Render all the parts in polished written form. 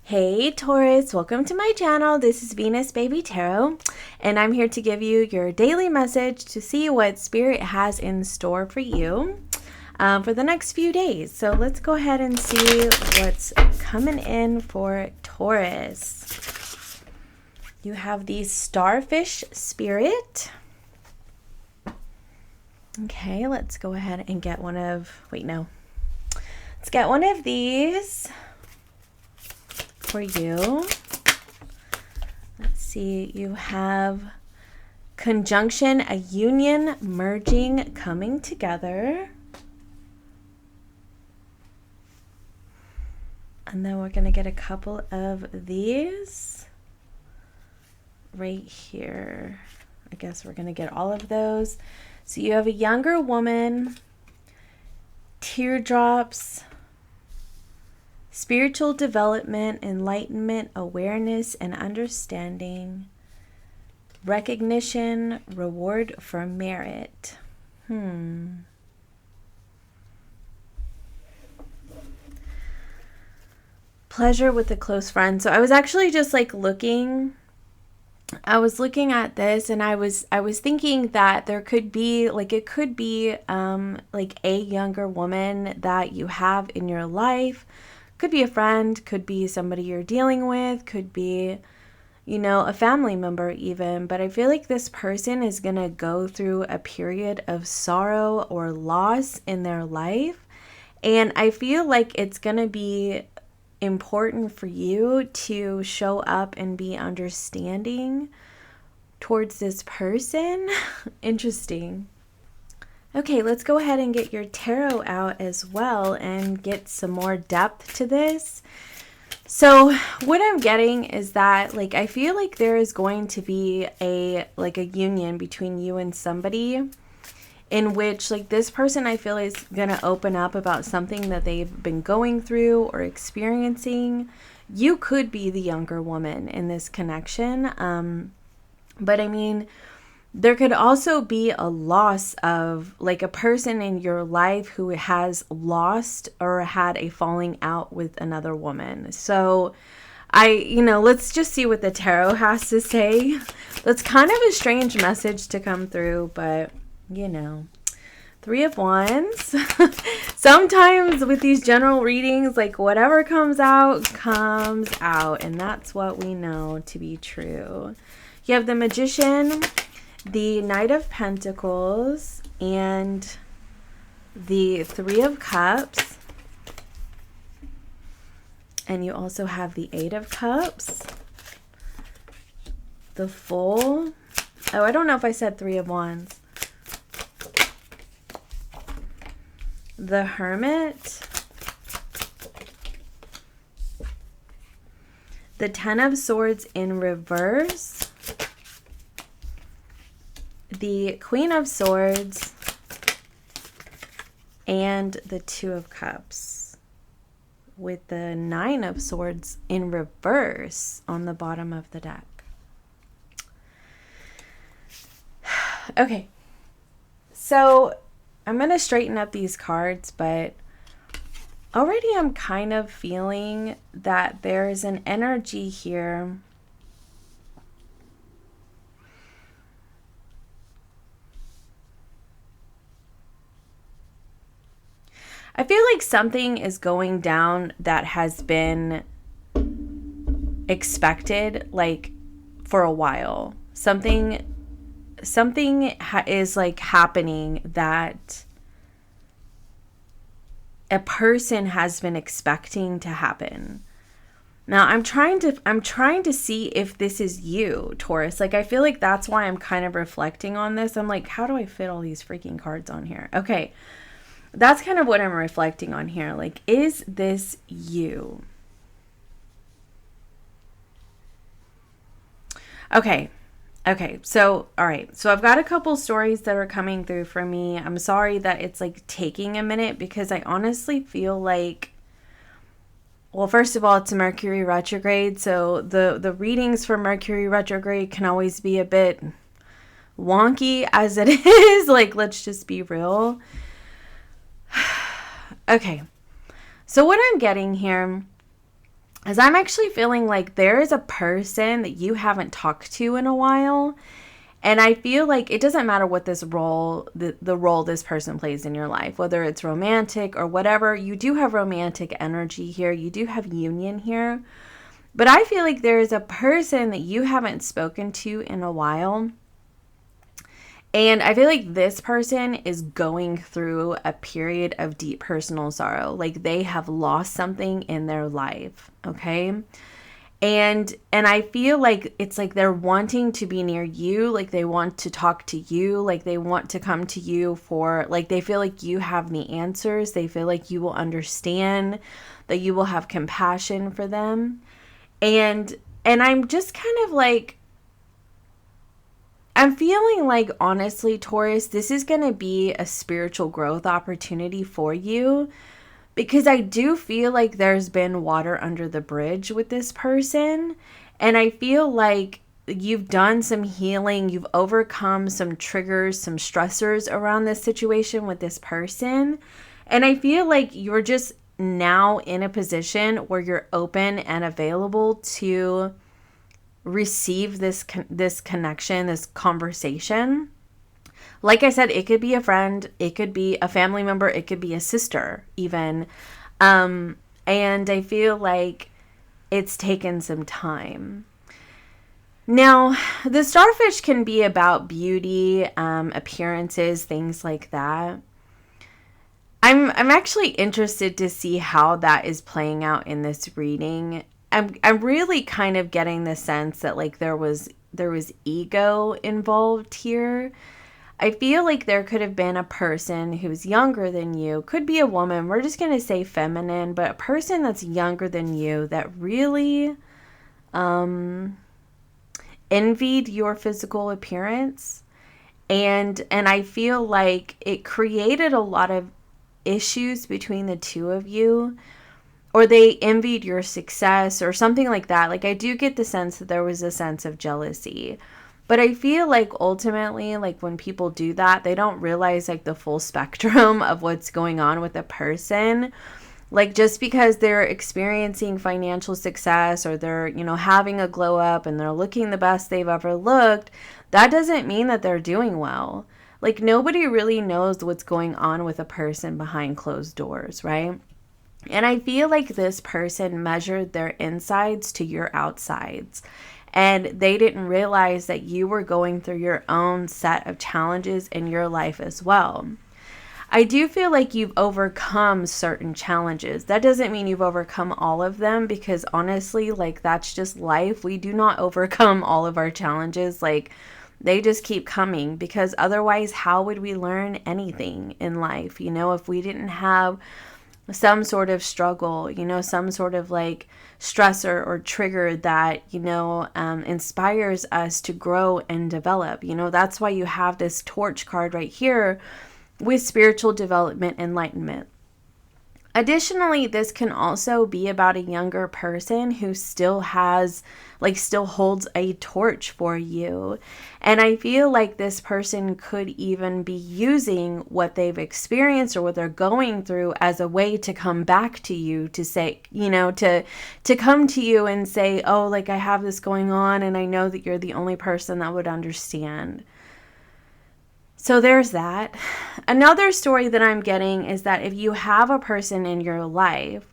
Hey Taurus, welcome to my channel. This is Venus Baby Tarot, and I'm here to give you your daily message to see what Spirit has in store for you for the next few days. So let's go ahead and see what's coming in for Taurus. You have the Starfish Spirit. Okay, let's go ahead and get one of, let's get one of these for you. Let's see, you have conjunction, a union, merging, coming together. And then we're going to get a couple of these right here. I guess we're going to get all of those. So you have a younger woman, teardrops, spiritual development, enlightenment, awareness, and understanding, recognition, reward for merit. Pleasure with a close friend. So I was actually just like looking at this, and I was thinking that there could be like, it could be like a younger woman that you have in your life. Could be a friend, could be somebody you're dealing with, could be, a family member even. But I feel like this person is going to go through a period of sorrow or loss in their life. And I feel like it's going to be important for you to show up and be understanding towards this person. Interesting. Okay, let's go ahead and get your tarot out as well and get some more depth to this. So what I'm getting is that, like, I feel like there is going to be a union between you and somebody in which, like, this person I feel is going to open up about something that they've been going through or experiencing. You could be the younger woman in this connection. But I mean, there could also be a loss of, like, a person in your life who has lost or had a falling out with another woman. So let's just see what the tarot has to say. That's kind of a strange message to come through, but Three of Wands. Sometimes with these general readings, like, whatever comes out, and that's what we know to be true. You have the Magician, the Knight of Pentacles, and the Three of Cups. And you also have the Eight of Cups, the Fool. Oh, I don't know if I said Three of Wands. The Hermit, the Ten of Swords in reverse, the Queen of Swords, and the Two of Cups, with the Nine of Swords in reverse on the bottom of the deck. Okay, so I'm going to straighten up these cards, but already I'm kind of feeling that there's an energy here I feel like something is going down that has been expected, like, for a while. Something is like happening that a person has been expecting to happen. Now I'm trying to see if this is you, Taurus. Like, I feel like that's why I'm kind of reflecting on this. I'm like, how do I fit all these freaking cards on here? Okay. That's kind of what I'm reflecting on here. Like, is this you? Okay. So, all right. So I've got a couple stories that are coming through for me. I'm sorry that it's like taking a minute, because I honestly feel like, well, first of all, it's a Mercury retrograde. So the readings for Mercury retrograde can always be a bit wonky as it is. Like, let's just be real. Okay, so what I'm getting here is I'm actually feeling like there is a person that you haven't talked to in a while. And I feel like it doesn't matter what this role, the role this person plays in your life, whether it's romantic or whatever, you do have romantic energy here. You do have union here. But I feel like there is a person that you haven't spoken to in a while. And I feel like this person is going through a period of deep personal sorrow. Like they have lost something in their life, okay? And I feel like it's like they're wanting to be near you, like they want to talk to you, like they want to come to you for, like they feel like you have the answers. They feel like you will understand, that you will have compassion for them. And I'm just kind of like, I'm feeling like, honestly, Taurus, this is going to be a spiritual growth opportunity for you, because I do feel like there's been water under the bridge with this person. And I feel like you've done some healing. You've overcome some triggers, some stressors around this situation with this person. And I feel like you're just now in a position where you're open and available to receive this connection, this conversation. Like I said, it could be a friend, it could be a family member, it could be a sister even. And I feel like it's taken some time. Now, the starfish can be about beauty, appearances, things like that. I'm actually interested to see how that is playing out in this reading. I'm really kind of getting the sense that like there was ego involved here. I feel like there could have been a person who's younger than you, could be a woman, we're just going to say feminine, but a person that's younger than you that really envied your physical appearance. And I feel like it created a lot of issues between the two of you, or they envied your success or something like that. Like I do get the sense that there was a sense of jealousy. But I feel like ultimately, like when people do that, they don't realize like the full spectrum of what's going on with a person. Like just because they're experiencing financial success or they're, having a glow up and they're looking the best they've ever looked, that doesn't mean that they're doing well. Like nobody really knows what's going on with a person behind closed doors, right? And I feel like this person measured their insides to your outsides. And they didn't realize that you were going through your own set of challenges in your life as well. I do feel like you've overcome certain challenges. That doesn't mean you've overcome all of them, because honestly, like that's just life. We do not overcome all of our challenges. Like they just keep coming, because otherwise, how would we learn anything in life? If we didn't have some sort of struggle, some sort of like stressor or trigger that, inspires us to grow and develop. That's why you have this torch card right here with spiritual development, enlightenment. Additionally, this can also be about a younger person who still holds a torch for you. And I feel like this person could even be using what they've experienced or what they're going through as a way to come back to you, to say, to come to you and say, oh, like I have this going on and I know that you're the only person that would understand. So there's that. Another story that I'm getting is that if you have a person in your life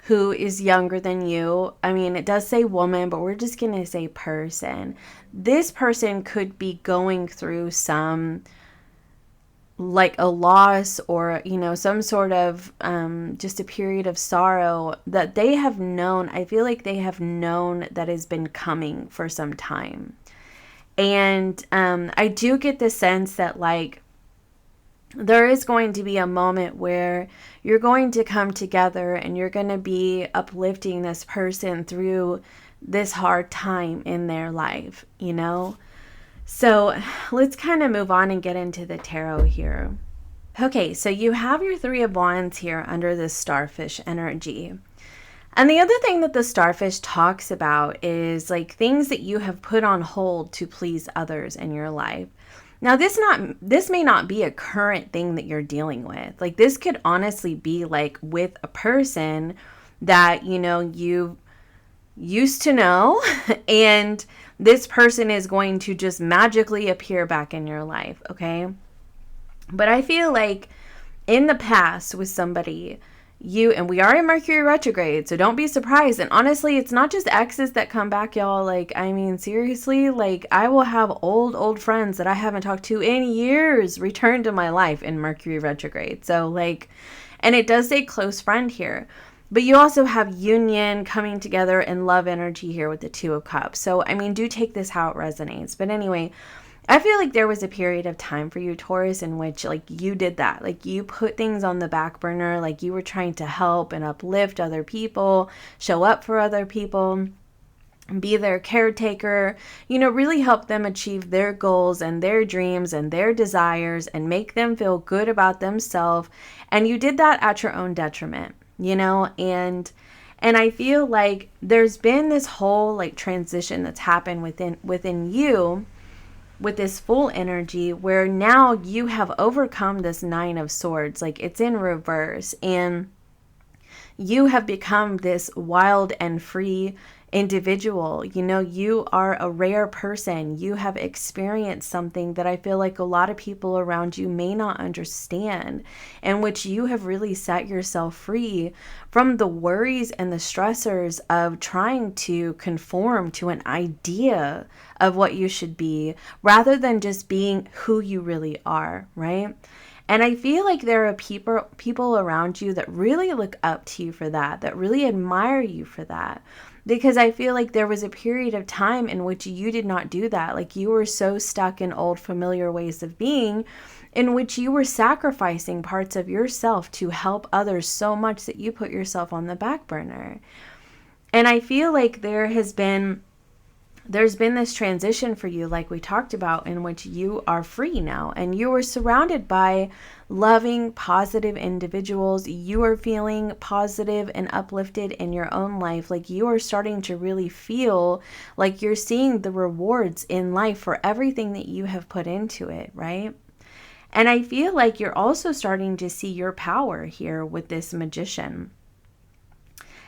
who is younger than you, I mean, it does say woman, but we're just going to say person. This person could be going through some, like a loss or, some sort of just a period of sorrow that they have known. I feel like they have known that has been coming for some time. And I do get the sense that like there is going to be a moment where you're going to come together and you're going to be uplifting this person through this hard time in their life, So let's kind of move on and get into the tarot here. Okay, so you have your Three of Wands here under this starfish energy. And the other thing that the starfish talks about is like things that you have put on hold to please others in your life. Now, this may not be a current thing that you're dealing with. Like this could honestly be like with a person that, you used to know, and this person is going to just magically appear back in your life, okay? But I feel like in the past with somebody, and we are in Mercury retrograde, so don't be surprised. And honestly, it's not just exes that come back, y'all. Like, I mean, seriously, like, I will have old friends that I haven't talked to in years return to my life in Mercury retrograde. So, like, and it does say close friend here. But you also have union, coming together, and love energy here with the Two of Cups. So, I mean, do take this how it resonates. But anyway, I feel like there was a period of time for you, Taurus, in which like you did that. Like you put things on the back burner, like you were trying to help and uplift other people, show up for other people, be their caretaker, really help them achieve their goals and their dreams and their desires and make them feel good about themselves. And you did that at your own detriment, and I feel like there's been this whole like transition that's happened within you with this full energy, where now you have overcome this Nine of Swords. Like it's in reverse, and you have become this wild and free individual. You are a rare person. You have experienced something that I feel like a lot of people around you may not understand, in which you have really set yourself free from the worries and the stressors of trying to conform to an idea of what you should be, rather than just being who you really are, right? And I feel like there are people around you that really look up to you for that really admire you for that. Because I feel like there was a period of time in which you did not do that. Like you were so stuck in old familiar ways of being, in which you were sacrificing parts of yourself to help others so much that you put yourself on the back burner. And I feel like there's been this transition for you, like we talked about, in which you are free now and you are surrounded by loving, positive individuals. You are feeling positive and uplifted in your own life. Like you are starting to really feel like you're seeing the rewards in life for everything that you have put into it, right? And I feel like you're also starting to see your power here with this Magician.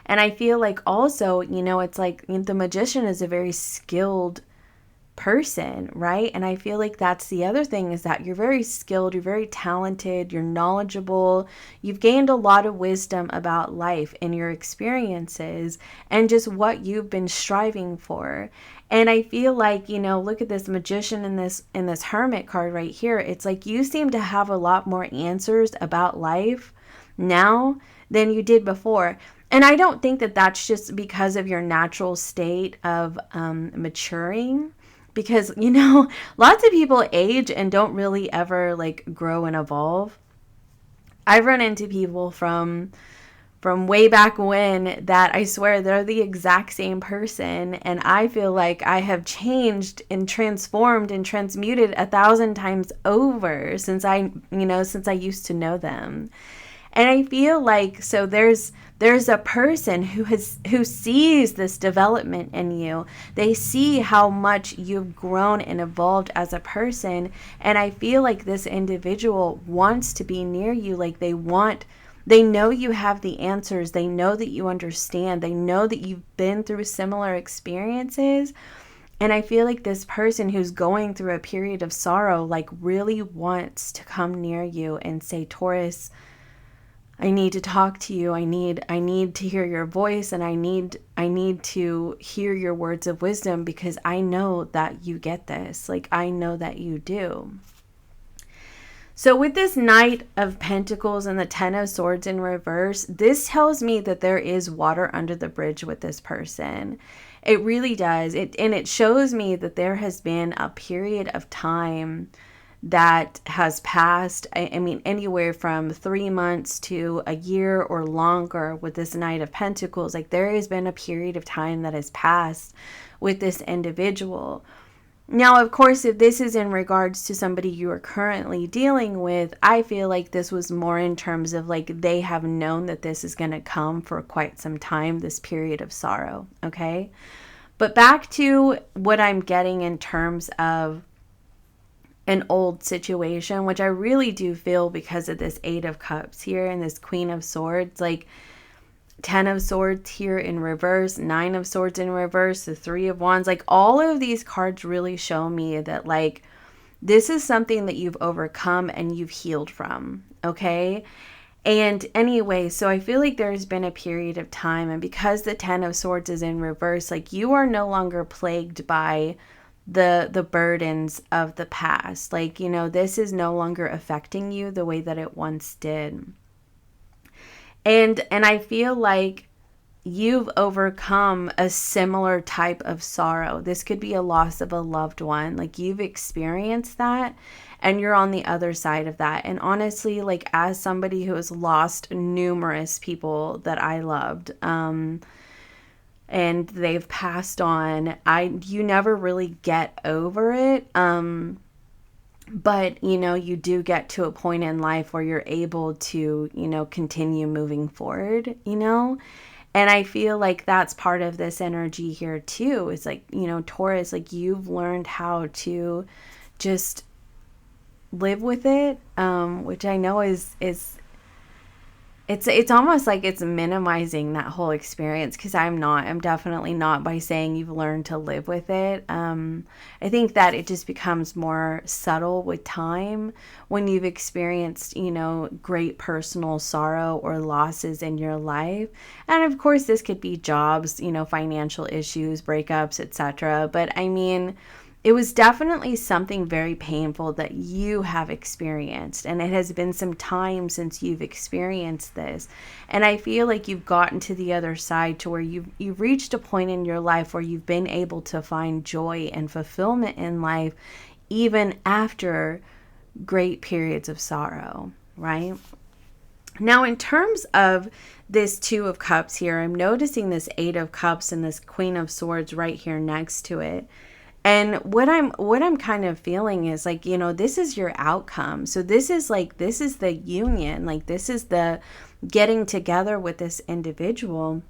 And I feel like also, it's like the Magician is a very skilled person, right? And I feel like that's the other thing, is that you're very skilled, you're very talented, you're knowledgeable, you've gained a lot of wisdom about life and your experiences and just what you've been striving for. And I feel like, look at this Magician in this Hermit card right here. It's like you seem to have a lot more answers about life now than you did before. And I don't think that that's just because of your natural state of maturing, because, lots of people age and don't really ever like grow and evolve. I've run into people from way back when that I swear they're the exact same person, and I feel like I have changed and transformed and transmuted 1,000 times over since I used to know them. And I feel like, so there's a person who sees this development in you. They see how much you've grown and evolved as a person. And I feel like this individual wants to be near you. Like they know you have the answers. They know that you understand. They know that you've been through similar experiences. And I feel like this person who's going through a period of sorrow, like really wants to come near you and say, Taurus, I need to talk to you. I need to hear your voice, and I need to hear your words of wisdom, because I know that you get this. Like I know that you do. So with this Knight of Pentacles and the Ten of Swords in reverse, this tells me that there is water under the bridge with this person. It really does. And it shows me that there has been a period of time that has passed. I mean, anywhere from 3 months to a year or longer with this Knight of Pentacles. Like there has been a period of time that has passed with this individual. Now, of course, if this is in regards to somebody you are currently dealing with, I feel like this was more in terms of like they have known that this is going to come for quite some time, this period of sorrow, okay? But back to what I'm getting in terms of an old situation, which I really do feel because of this Eight of Cups here and this Queen of Swords. Like Ten of Swords here in reverse, Nine of Swords in reverse, the Three of Wands. Like, all of these cards really show me that, like, this is something that you've overcome and you've healed from, okay? And anyway, so I feel like there's been a period of time, and because the Ten of Swords is in reverse, like, you are no longer plagued by the burdens of the past. Like, you know, this is no longer affecting you the way that it once did. And I feel like you've overcome a similar type of sorrow. This could be a loss of a loved one. Like, you've experienced that and you're on the other side of that. And honestly, like, as somebody who has lost numerous people that I loved, and they've passed on, you never really get over it. But, you know, you do get to a point in life where you're able to, you know, continue moving forward, you know? And I feel like that's part of this energy here too. It's like, you know, Taurus, like, you've learned how to just live with it, which I know is it's almost like it's minimizing that whole experience, because I'm definitely not, by saying you've learned to live with it. I think that it just becomes more subtle with time when you've experienced, you know, great personal sorrow or losses in your life. And of course, this could be jobs, you know, financial issues, breakups, etc. But I mean, it was definitely something very painful that you have experienced, and it has been some time since you've experienced this. And I feel like you've gotten to the other side, to where you've reached a point in your life where you've been able to find joy and fulfillment in life, even after great periods of sorrow, right? Now, in terms of this Two of Cups here, I'm noticing this Eight of Cups and this Queen of Swords right here next to it. And what I'm kind of feeling is, like, you know, this is your outcome. So this is the union, like, this is the getting together with this individual.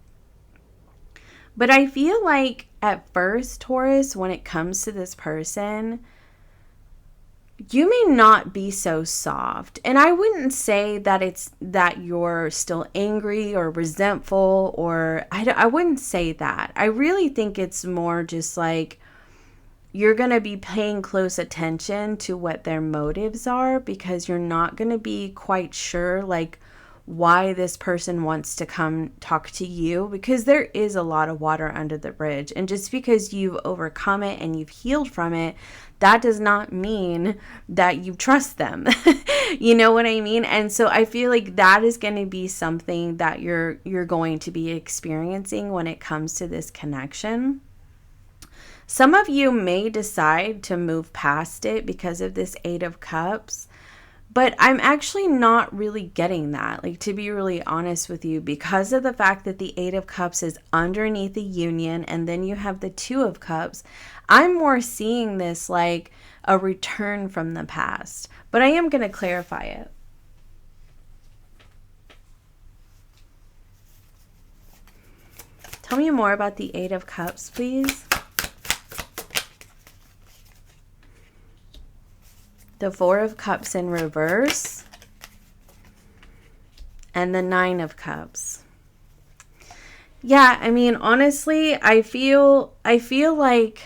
But I feel like at first, Taurus, when it comes to this person, you may not be so soft. And I wouldn't say that it's that you're still angry or resentful, or I wouldn't say that. I really think it's more just like, you're going to be paying close attention to what their motives are, because you're not going to be quite sure, like, why this person wants to come talk to you, because there is a lot of water under the bridge. And just because you've overcome it and you've healed from it, that does not mean that you trust them. You know what I mean? And so I feel like that is going to be something that you're going to be experiencing when it comes to this connection. Some of you may decide to move past it because of this Eight of Cups, but I'm actually not really getting that, like, to be really honest with you, because of the fact that the Eight of Cups is underneath the union, and then you have the Two of Cups. I'm more seeing this like a return from the past, but I am going to clarify it. Tell me more about the Eight of Cups, please. The Four of Cups in reverse, and the Nine of Cups. Yeah, I mean, honestly, I feel like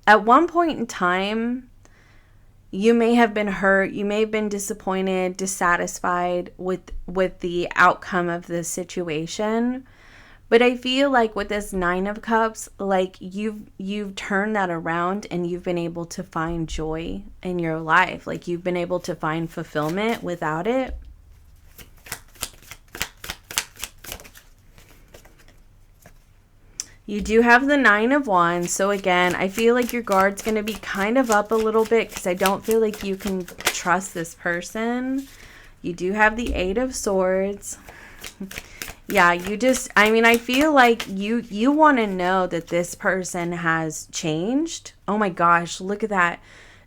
at one point in time, you may have been hurt, you may have been disappointed, dissatisfied with the outcome of this situation. But I feel like with this Nine of Cups, like, you've turned that around, and you've been able to find joy in your life. Like, you've been able to find fulfillment without it. You do have the Nine of Wands. So again, I feel like your guard's going to be kind of up a little bit, because I don't feel like you can trust this person. You do have the Eight of Swords. Yeah, I feel like you want to know that this person has changed. Oh my gosh, look at that.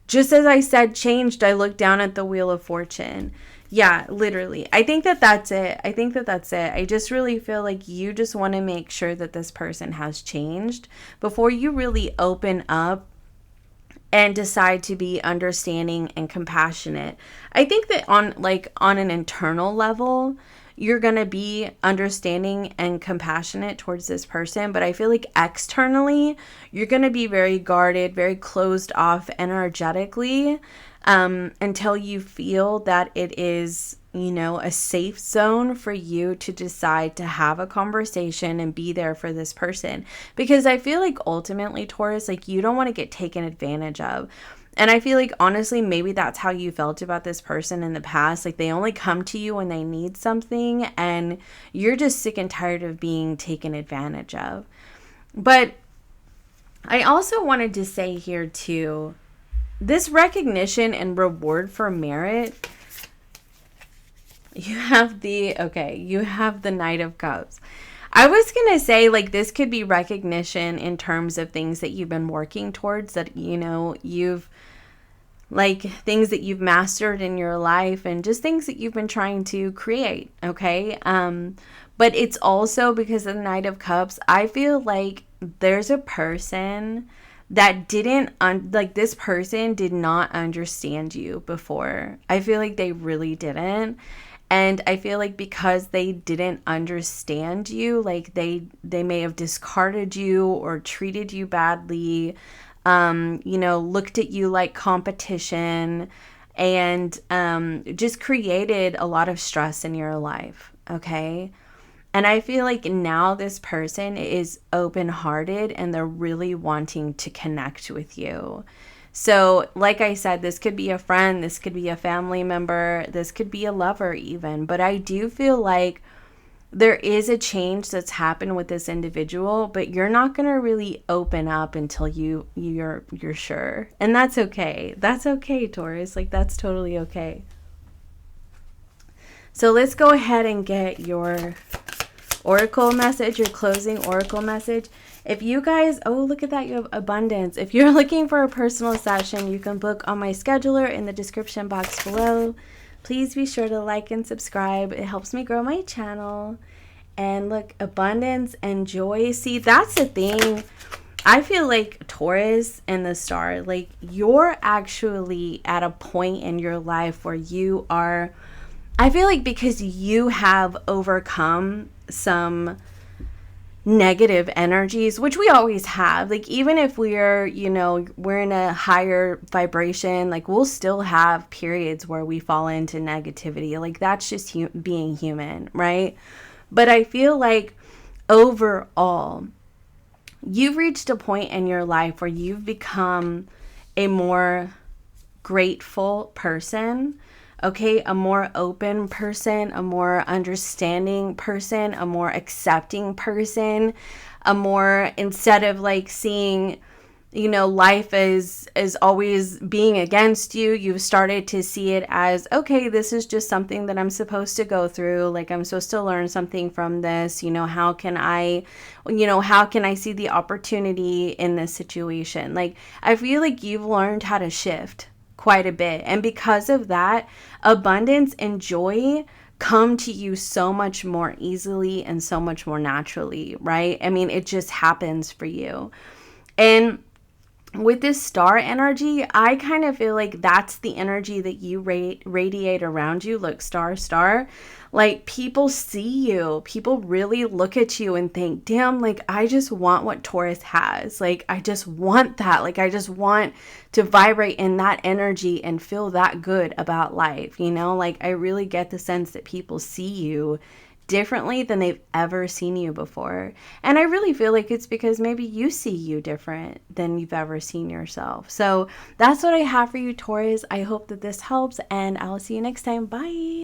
Just as I said changed, I looked down at the Wheel of Fortune. Yeah, literally. I think that that's it. I just really feel like you just want to make sure that this person has changed before you really open up and decide to be understanding and compassionate. I think that on an internal level, you're going to be understanding and compassionate towards this person. But I feel like externally, you're going to be very guarded, very closed off energetically, until you feel that it is, you know, a safe zone for you to decide to have a conversation and be there for this person. Because I feel like ultimately, Taurus, like, you don't want to get taken advantage of. And I feel like, honestly, maybe that's how you felt about this person in the past. Like, they only come to you when they need something, and you're just sick and tired of being taken advantage of. But I also wanted to say here too, this recognition and reward for merit, you have the Knight of Cups. I was going to say, like, this could be recognition in terms of things that you've been working towards, that, you know, you've, like, things that you've mastered in your life and just things that you've been trying to create, okay? But it's also because of the Knight of Cups, I feel like there's a person that this person did not understand you before. I feel like they really didn't. And I feel like because they didn't understand you, like, they may have discarded you or treated you badly, you know, looked at you like competition, and just created a lot of stress in your life, okay? And I feel like now this person is open-hearted and they're really wanting to connect with you. So, like I said, this could be a friend, this could be a family member, this could be a lover even. But I do feel like there is a change that's happened with this individual, but you're not going to really open up until you're sure. And that's okay. That's okay, Taurus. Like, that's totally okay. So let's go ahead and get your oracle message, your closing oracle message. If you guys, oh, look at that, you have abundance. If you're looking for a personal session, you can book on my scheduler in the description box below. Please be sure to like and subscribe. It helps me grow my channel. And look, abundance and joy. See, that's the thing. I feel like Taurus and the star, like, you're actually at a point in your life where you are, I feel like, because you have overcome some negative energies, which we always have. Like, even if we're, you know, we're in a higher vibration, like, we'll still have periods where we fall into negativity. Like, that's just being human, right? But I feel like overall, you've reached a point in your life where you've become a more grateful person, okay? A more open person, a more understanding person, a more accepting person, a more, instead of like seeing, you know, life is always being against you, you've started to see it as, okay, this is just something that I'm supposed to go through. Like, I'm supposed to learn something from this. You know, how can I see the opportunity in this situation? Like, I feel like you've learned how to shift quite a bit. And because of that, abundance and joy come to you so much more easily and so much more naturally, right? I mean, it just happens for you. And with this star energy, I kind of feel like that's the energy that you radiate around you. Look, star. Like, people see you. People really look at you and think, damn, like, I just want what Taurus has. Like, I just want that. Like, I just want to vibrate in that energy and feel that good about life. You know, like, I really get the sense that people see you differently than they've ever seen you before. And I really feel like it's because maybe you see you different than you've ever seen yourself. So that's what I have for you, Taurus. I hope that this helps, and I'll see you next time. Bye.